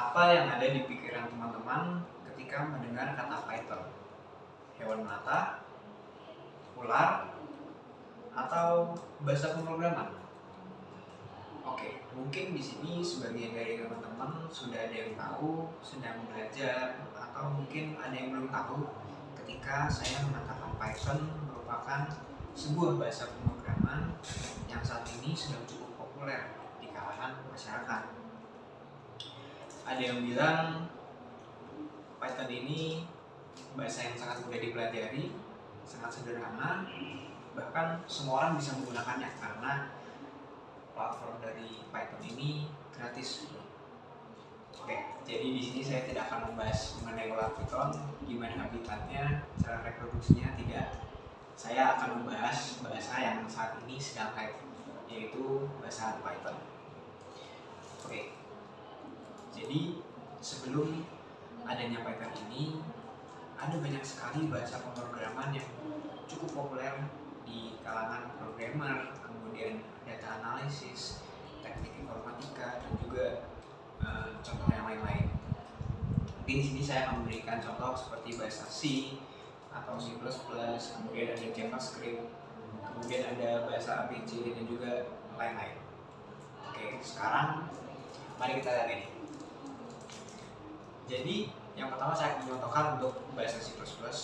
Apa yang ada di pikiran teman-teman ketika mendengar kata Python? Hewan melata, ular, atau bahasa pemrograman? Oke, mungkin di sini sebagian dari teman-teman sudah ada yang tahu, sedang belajar, atau mungkin ada yang belum tahu ketika saya mengatakan Python merupakan sebuah bahasa pemrograman yang saat ini sedang cukup populer di kalangan masyarakat. Ada yang bilang Python ini bahasa yang sangat mudah dipelajari, sangat sederhana, bahkan semua orang bisa menggunakannya karena platform dari Python ini gratis. Oke, jadi di sini saya tidak akan membahas mengenai ular Python, gimana habitatnya, cara reproduksinya, tidak. Saya akan membahas bahasa yang saat ini sedang hype, yaitu bahasa Python. Oke, jadi sebelum adanya Python ini, ada banyak sekali bahasa pemrograman yang cukup populer di kalangan programmer, kemudian data analisis, teknik informatika, dan juga contoh yang lain-lain. Mungkin di sini saya akan memberikan contoh seperti bahasa C atau C++, kemudian ada JavaScript, kemudian ada bahasa ABC dan juga lain-lain. Oke, sekarang mari kita lihat ini. Jadi yang pertama saya akan mencontohkan untuk bahasa C++,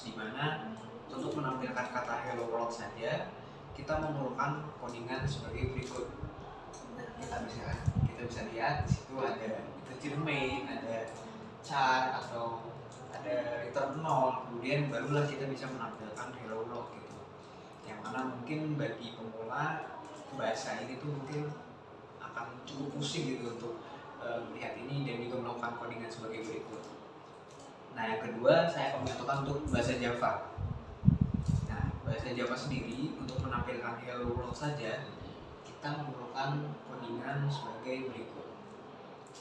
di mana untuk menampilkan kata hello world saja kita memerlukan codingan sebagai berikut. Nah, kita bisa lihat di situ ada integer main, ada char atau ada return 0, kemudian barulah kita bisa menampilkan hello world gitu. Yang mana mungkin bagi pemula bahasa ini tuh mungkin akan cukup pusing gitu untuk melihat ini dan juga melakukan codingan sebagai berikut. Nah, yang kedua saya akan mencontohkan untuk bahasa Java. Nah, bahasa Java sendiri untuk menampilkan hello world saja kita memerlukan codingan sebagai berikut.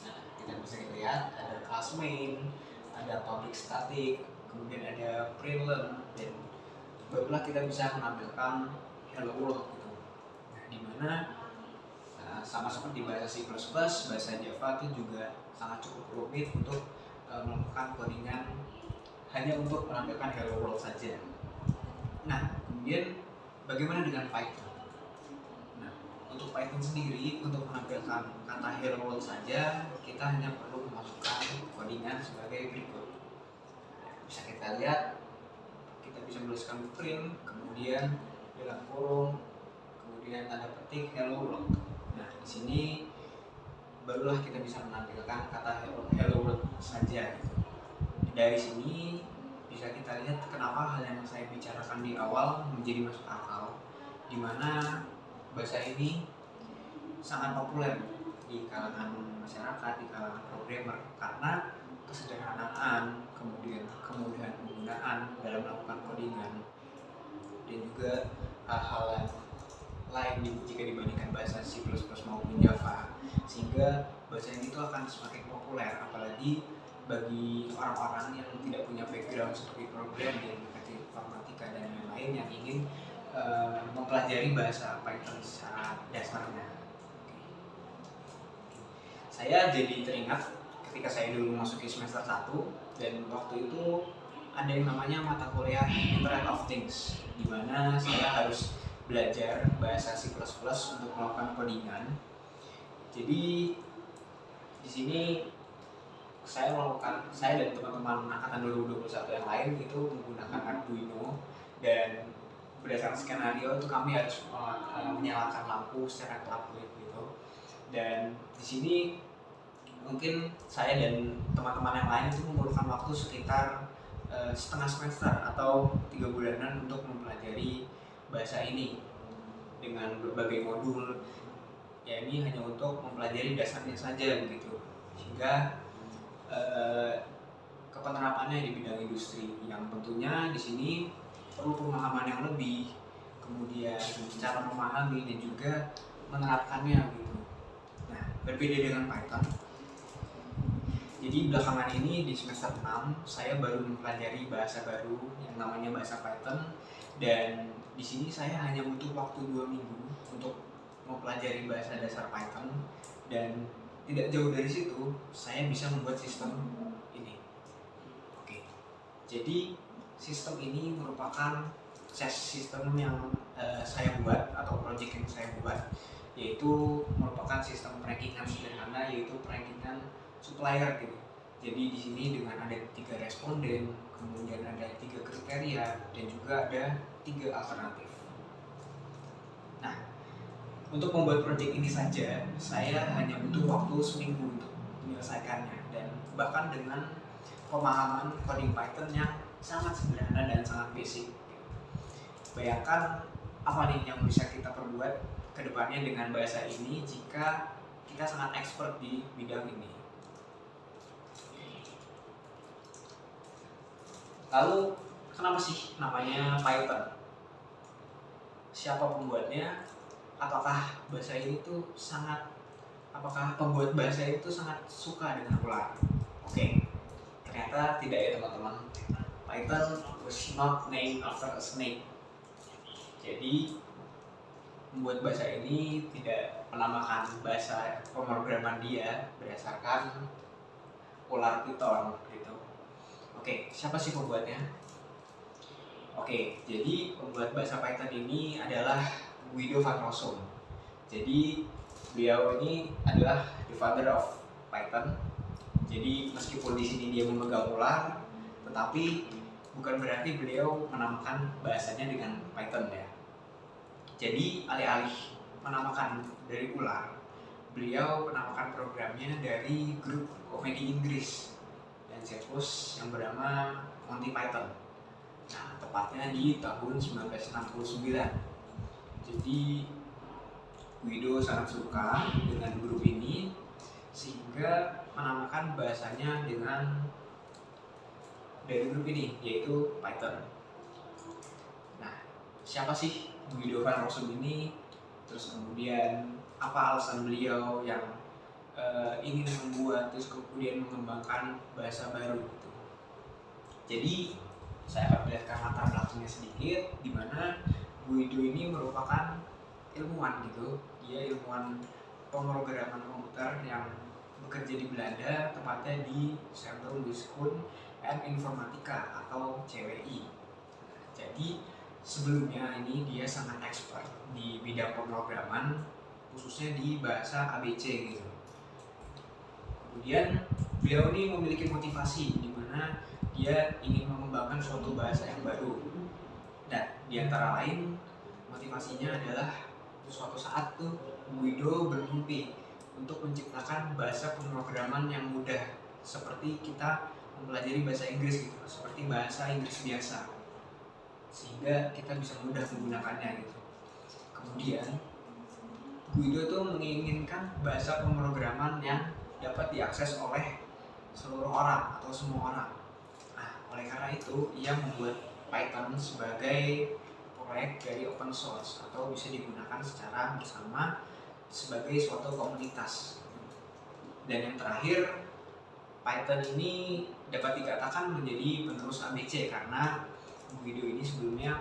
Nah, kita bisa lihat ada class main, ada public static, kemudian ada println, dan barulah kita bisa menampilkan hello world gitu. Nah, dimana sama seperti bahasa C++, bahasa Java itu juga sangat cukup rumit untuk melakukan codingan hanya untuk menampilkan hello world saja. Nah, kemudian bagaimana dengan Python? Nah, untuk Python sendiri, untuk menampilkan kata hello world saja, kita hanya perlu memasukkan codingan sebagai berikut. Nah, bisa kita lihat, kita bisa menuliskan print, kemudian dalam kurung, kemudian tanda petik hello world. Nah, di sini barulah kita bisa menampilkan kata hello world saja. Dari sini bisa kita lihat kenapa hal yang saya bicarakan di awal menjadi masuk akal, di mana bahasa ini sangat populer di kalangan masyarakat, di kalangan programmer, karena kesederhanaan, kemudian kemudahan penggunaan dalam melakukan codingan, dan juga hal-hal yang lain jika dibandingkan bahasa C++ maupun Java, sehingga bahasa ini itu akan semakin populer, apalagi bagi orang-orang yang tidak punya background seperti programming, teknik informatika dan lain-lain yang ingin mempelajari bahasa Python secara dasarnya. Saya jadi teringat ketika saya dulu masuki semester 1, dan waktu itu ada yang namanya mata kuliah Internet of Things, di mana saya harus belajar bahasa C++ untuk melakukan codingan. Jadi di sini saya dan teman-teman angkatan 2021 yang lain itu menggunakan Arduino, dan berdasarkan skenario itu kami harus menyalakan lampu secara gelap gitu. Dan di sini mungkin saya dan teman-teman yang lain itu memerlukan waktu sekitar setengah semester atau 3 bulanan untuk mempelajari bahasa ini dengan berbagai modul. Ya, ini hanya untuk mempelajari dasarnya saja begitu, sehingga kepenerapannya di bidang industri yang tentunya di sini perlu pemahaman yang lebih, kemudian cara memahami dan juga menerapkannya gitu. Nah, berbeda dengan Python. Jadi belakangan ini di semester 6 saya baru mempelajari bahasa baru yang namanya bahasa Python, dan di sini saya hanya butuh waktu 2 minggu untuk mempelajari bahasa dasar Python, dan tidak jauh dari situ saya bisa membuat sistem ini. Oke, jadi sistem ini merupakan sistem yang saya buat atau project yang saya buat, yaitu merupakan sistem rankingan sederhana, yaitu rankingan supplier gitu. Jadi di sini dengan ada 3 responden, kemudian ada 3 kriteria, dan juga ada 3 alternatif. Nah, untuk membuat project ini saja, saya hanya butuh waktu seminggu untuk menyelesaikannya, dan bahkan dengan pemahaman coding Python yang sangat sederhana dan sangat basic. Bayangkan apa nih yang bisa kita perbuat ke depannya dengan bahasa ini jika kita sangat expert di bidang ini. Lalu, kenapa sih namanya Python? Siapa pembuatnya? Apakah pembuat bahasa itu sangat suka dengan ular? Oke, ternyata tidak ya teman-teman. Python was not named after a snake. Jadi membuat bahasa ini tidak menamakan bahasa pemrograman dia berdasarkan ular Python gitu. Oke, siapa sih pembuatnya? Oke, jadi pembuat bahasa Python ini adalah Guido van Rossum. Jadi beliau ini adalah the father of Python. Jadi meskipun di sini dia memegang ular, tetapi bukan berarti beliau menamakan bahasanya dengan Python ya. Jadi alih-alih menamakan dari ular, beliau menamakan programnya dari grup komedi Inggris dan sirkus yang bernama Monty Python. Nah, tepatnya di tahun 1969. Jadi Guido sangat suka dengan grup ini sehingga menamakan bahasanya dengan dari grup ini, yaitu Python. Nah, siapa sih Guido van Rossum ini? Terus kemudian apa alasan beliau yang ingin membuat terus kemudian mengembangkan bahasa baru gitu. Jadi saya akan melihatkan latar belakangnya sedikit, di mana Guido ini merupakan ilmuwan gitu. Dia ilmuwan pemrograman komputer yang bekerja di Belanda, tepatnya di Centrum Wiskunde en Informatica atau CWI. Jadi sebelumnya ini dia sangat expert di bidang pemrograman, khususnya di bahasa ABC gitu. Kemudian beliau ini memiliki motivasi di mana dia ingin mengembangkan suatu bahasa yang baru. Dan di antara lain motivasinya adalah suatu saat tuh Guido bermimpi untuk menciptakan bahasa pemrograman yang mudah seperti kita mempelajari bahasa Inggris gitu, seperti bahasa Inggris biasa, sehingga kita bisa mudah menggunakannya gitu. Kemudian Guido tuh menginginkan bahasa pemrograman yang dapat diakses oleh seluruh orang atau semua orang. Nah, oleh karena itu ia membuat Python sebagai proyek dari open source atau bisa digunakan secara bersama sebagai suatu komunitas. Dan yang terakhir, Python ini dapat dikatakan menjadi penerus ABC karena Guido ini sebelumnya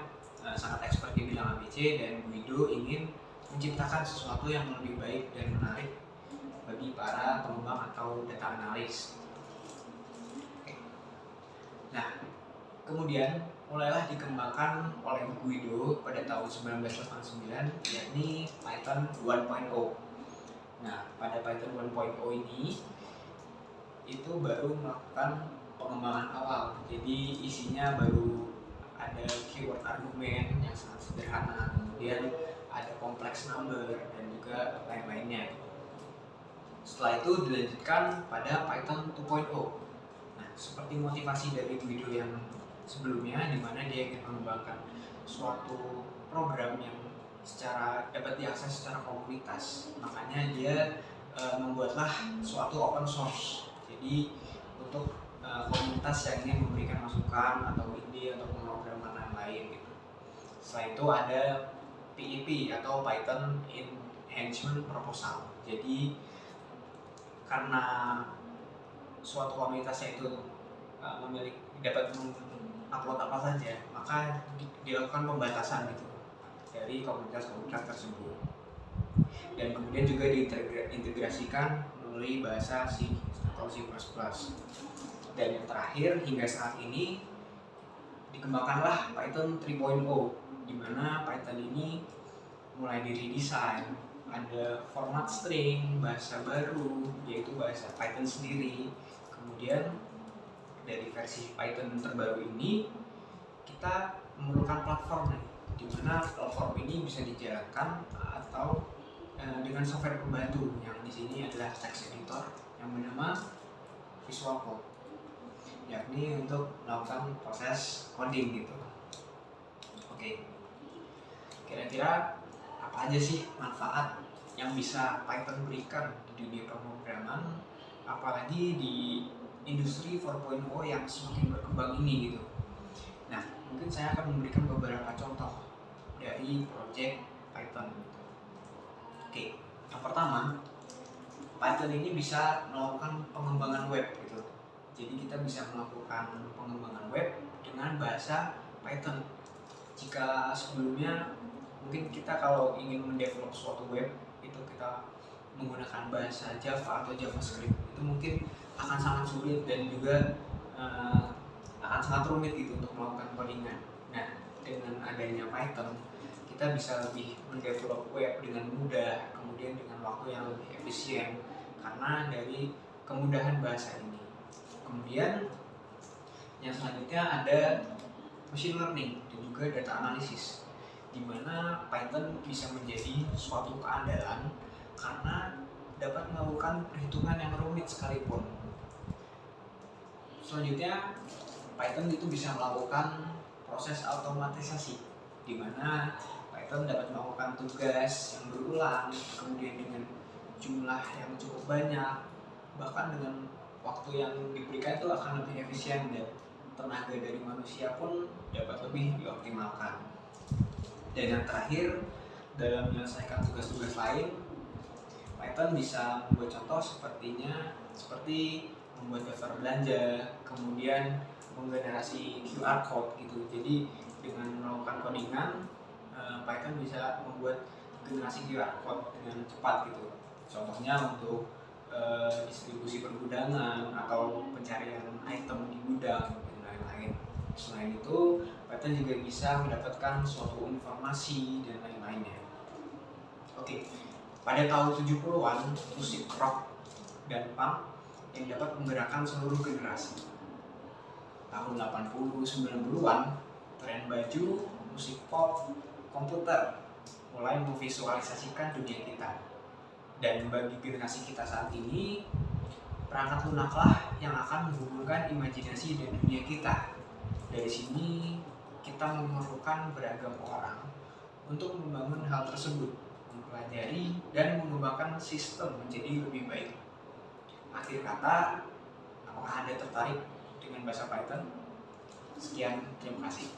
sangat expert di bidang ABC, dan Guido ingin menciptakan sesuatu yang lebih baik dan menarik bagi para pengembang atau data analis. Nah, kemudian mulailah dikembangkan oleh Guido pada tahun 1989, yakni Python 1.0. Nah, pada Python 1.0 ini itu baru melakukan pengembangan awal. Jadi isinya baru ada keyword argumen yang sangat sederhana, kemudian ada complex number dan juga lain-lainnya. Setelah itu dilanjutkan pada Python 2.0. Nah, seperti motivasi dari Guido yang sebelumnya, di mana dia ingin mengembangkan suatu program yang dapat diakses secara komunitas, makanya dia membuatlah suatu open source. Jadi untuk komunitas yang ingin memberikan masukan atau ide atau pemrograman lain gitu. Setelah itu ada PEP atau Python Enhancement Proposal. Jadi karena suatu komunitasnya itu dapat mengupload apa saja, maka dilakukan pembatasan gitu dari komunitas-komunitas tersebut. dan kemudian juga diintegrasikan melalui bahasa C atau C++. Dan yang terakhir, hingga saat ini dikembangkanlah Python 3.0, di mana Python ini mulai diredesign, ada format string, bahasa baru yaitu bahasa Python sendiri. Kemudian dari versi Python terbaru ini kita memerlukan platform nih, di mana platform ini bisa dijalankan atau dengan software pembantu yang di sini adalah text editor yang bernama Visual Code, yakni untuk melakukan proses coding gitu. Oke, kira-kira apa aja sih manfaat yang bisa Python berikan di dunia pemrograman, apalagi di industri 4.0 yang semakin berkembang ini gitu. Nah, mungkin saya akan memberikan beberapa contoh dari project Python. Oke, yang pertama, Python ini bisa melakukan pengembangan web gitu. Jadi kita bisa melakukan pengembangan web dengan bahasa Python. Jika sebelumnya mungkin kita kalau ingin mendevelop suatu web itu kita menggunakan bahasa Java atau JavaScript, itu mungkin akan sangat sulit dan juga akan sangat rumit gitu untuk melakukan codingan. Nah, dengan adanya Python kita bisa lebih mendevelop web dengan mudah, kemudian dengan waktu yang lebih efisien karena dari kemudahan bahasa ini. Kemudian yang selanjutnya ada machine learning dan juga data analisis, di mana Python bisa menjadi suatu keandalan karena dapat melakukan perhitungan yang rumit sekalipun. Selanjutnya, Python itu bisa melakukan proses otomatisasi, di mana Python dapat melakukan tugas yang berulang, kemudian dengan jumlah yang cukup banyak, bahkan dengan waktu yang diberikan itu akan lebih efisien dan tenaga dari manusia pun dapat lebih dioptimalkan. Dan yang terakhir, dalam menyelesaikan tugas-tugas lain, Python bisa membuat contoh seperti membuat daftar belanja, kemudian menggenerasi QR code gitu. Jadi dengan melakukan codingan, Python bisa membuat generasi QR code dengan cepat gitu. Contohnya untuk distribusi pergudangan atau pencarian item di gudang dan lain-lain. Selain itu, Python juga bisa mendapatkan suatu informasi dan lain-lainnya. Oke, pada tahun 70-an, musik rock dan punk yang dapat menggerakkan seluruh generasi. Tahun 80-90-an, tren baju, musik pop, komputer mulai memvisualisasikan dunia kita. Dan bagi generasi kita saat ini, perangkat lunaklah yang akan menghubungkan imajinasi dan dunia kita. Dari sini, kita memerlukan beragam orang untuk membangun hal tersebut, mempelajari dan mengembangkan sistem menjadi lebih baik. Akhir kata, apakah Anda tertarik dengan bahasa Python? Sekian, terima kasih.